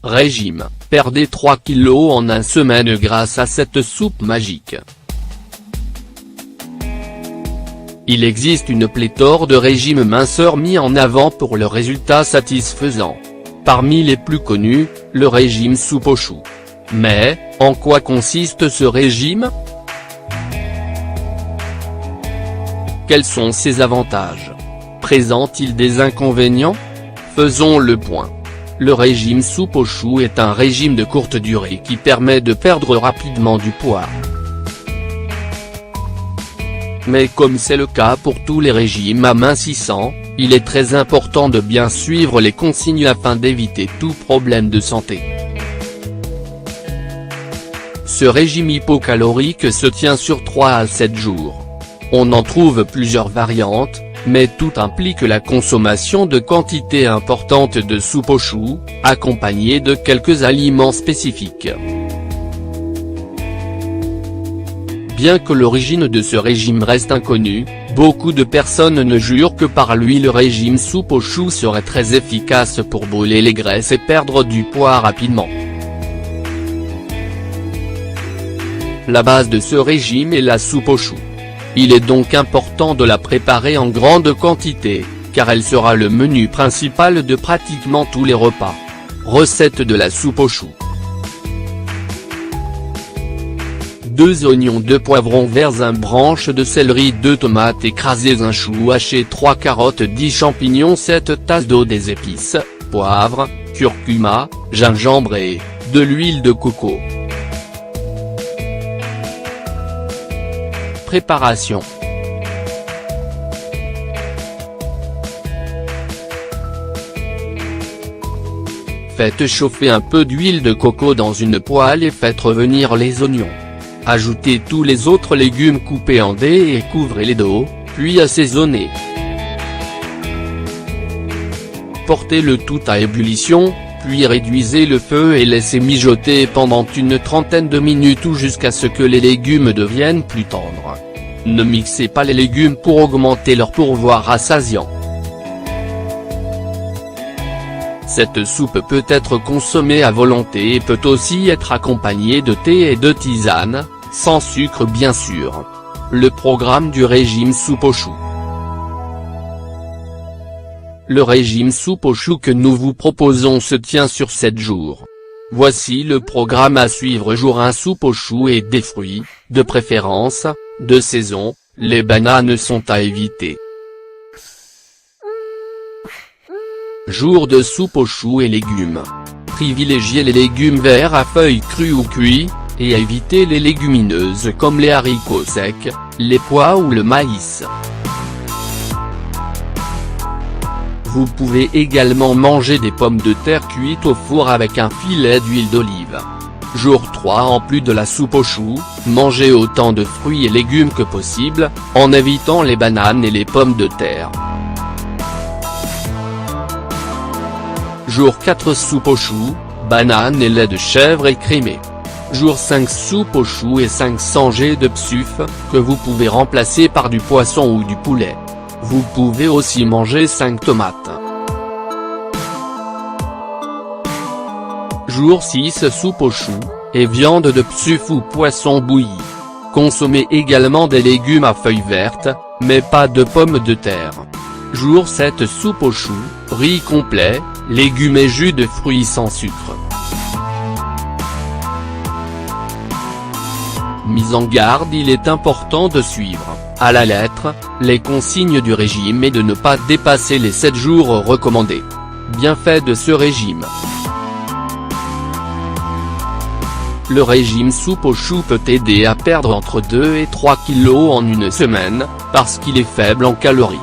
Régime, perdez 3 kilos en une semaine grâce à cette soupe magique. Il existe une pléthore de régimes minceurs mis en avant pour le résultat satisfaisant. Parmi les plus connus, le régime soupe aux choux. Mais, en quoi consiste ce régime? Quels sont ses avantages? Présente-t-il des inconvénients? Faisons le point. Le régime soupe aux choux est un régime de courte durée qui permet de perdre rapidement du poids. Mais comme c'est le cas pour tous les régimes amincissants, il est très important de bien suivre les consignes afin d'éviter tout problème de santé. Ce régime hypocalorique se tient sur 3 à 7 jours. On en trouve plusieurs variantes, mais tout implique la consommation de quantités importantes de soupe aux choux, accompagnée de quelques aliments spécifiques. Bien que l'origine de ce régime reste inconnue, beaucoup de personnes ne jurent que par lui le régime soupe aux choux serait très efficace pour brûler les graisses et perdre du poids rapidement. La base de ce régime est la soupe aux choux. Il est donc important de la préparer en grande quantité, car elle sera le menu principal de pratiquement tous les repas. Recette de la soupe aux choux. 2 oignons, 2 poivrons verts, 1 branche de céleri, 2 tomates écrasées, 1 chou haché, 3 carottes, 10 champignons, 7 tasses d'eau, des épices, poivre, curcuma, gingembre et de l'huile de coco. Préparation. Faites chauffer un peu d'huile de coco dans une poêle et faites revenir les oignons. Ajoutez tous les autres légumes coupés en dés et couvrez-les d'eau, puis assaisonnez. Portez le tout à ébullition, puis réduisez le feu et laissez mijoter pendant une trentaine de minutes ou jusqu'à ce que les légumes deviennent plus tendres. Ne mixez pas les légumes pour augmenter leur pourboire rassasiant. Cette soupe peut être consommée à volonté et peut aussi être accompagnée de thé et de tisane, sans sucre bien sûr. Le programme du régime soupe aux choux. Le régime soupe aux choux que nous vous proposons se tient sur 7 jours. Voici le programme à suivre. Jour 1, soupe aux choux et des fruits, de préférence, de saison, les bananes sont à éviter. Jour de soupe aux choux et légumes. Privilégiez les légumes verts à feuilles crues ou cuits, et évitez les légumineuses comme les haricots secs, les pois ou le maïs. Vous pouvez également manger des pommes de terre cuites au four avec un filet d'huile d'olive. Jour 3, en plus de la soupe aux choux, mangez autant de fruits et légumes que possible, en évitant les bananes et les pommes de terre. Jour 4, soupe aux choux, bananes et lait de chèvre écrémé. Jour 5, soupe aux choux et 500 g de psuf, que vous pouvez remplacer par du poisson ou du poulet. Vous pouvez aussi manger 5 tomates. Jour 6, soupe aux choux, et viande de psuf ou poisson bouilli. Consommez également des légumes à feuilles vertes, mais pas de pommes de terre. Jour 7, soupe aux choux, riz complet, légumes et jus de fruits sans sucre. Mise en garde: il est important de suivre, à la lettre, les consignes du régime et de ne pas dépasser les 7 jours recommandés. Bienfaits de ce régime. Le régime soupe aux choux peut aider à perdre entre 2 et 3 kilos en une semaine, parce qu'il est faible en calories.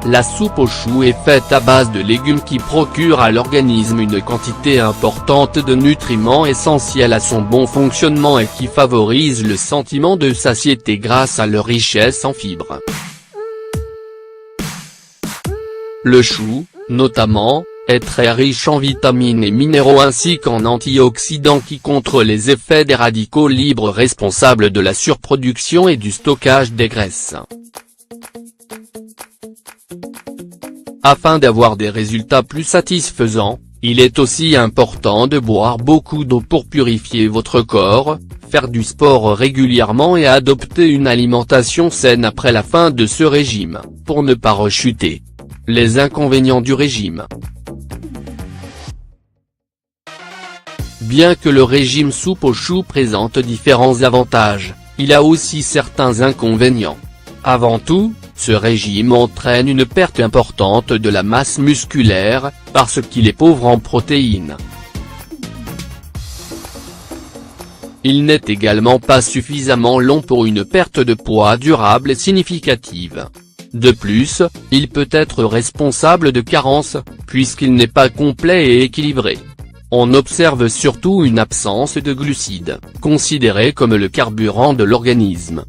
La soupe aux choux est faite à base de légumes qui procurent à l'organisme une quantité importante de nutriments essentiels à son bon fonctionnement et qui favorisent le sentiment de satiété grâce à leur richesse en fibres. Le chou, notamment, est très riche en vitamines et minéraux ainsi qu'en antioxydants qui contrent les effets des radicaux libres responsables de la surproduction et du stockage des graisses. Afin d'avoir des résultats plus satisfaisants, Il est aussi important de boire beaucoup d'eau pour purifier votre corps, faire du sport régulièrement et adopter une alimentation saine après la fin de ce régime, pour ne pas rechuter. Les inconvénients du régime. Bien que le régime soupe aux choux présente différents avantages, il a aussi certains inconvénients. Avant tout, ce régime entraîne une perte importante de la masse musculaire, parce qu'il est pauvre en protéines. Il n'est également pas suffisamment long pour une perte de poids durable et significative. De plus, il peut être responsable de carences, puisqu'il n'est pas complet et équilibré. On observe surtout une absence de glucides, considérés comme le carburant de l'organisme.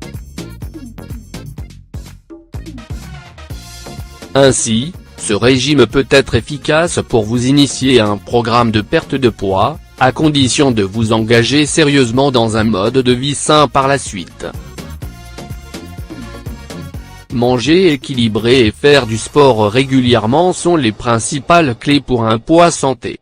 Ainsi, ce régime peut être efficace pour vous initier à un programme de perte de poids, à condition de vous engager sérieusement dans un mode de vie sain par la suite. Manger équilibré et faire du sport régulièrement sont les principales clés pour un poids santé.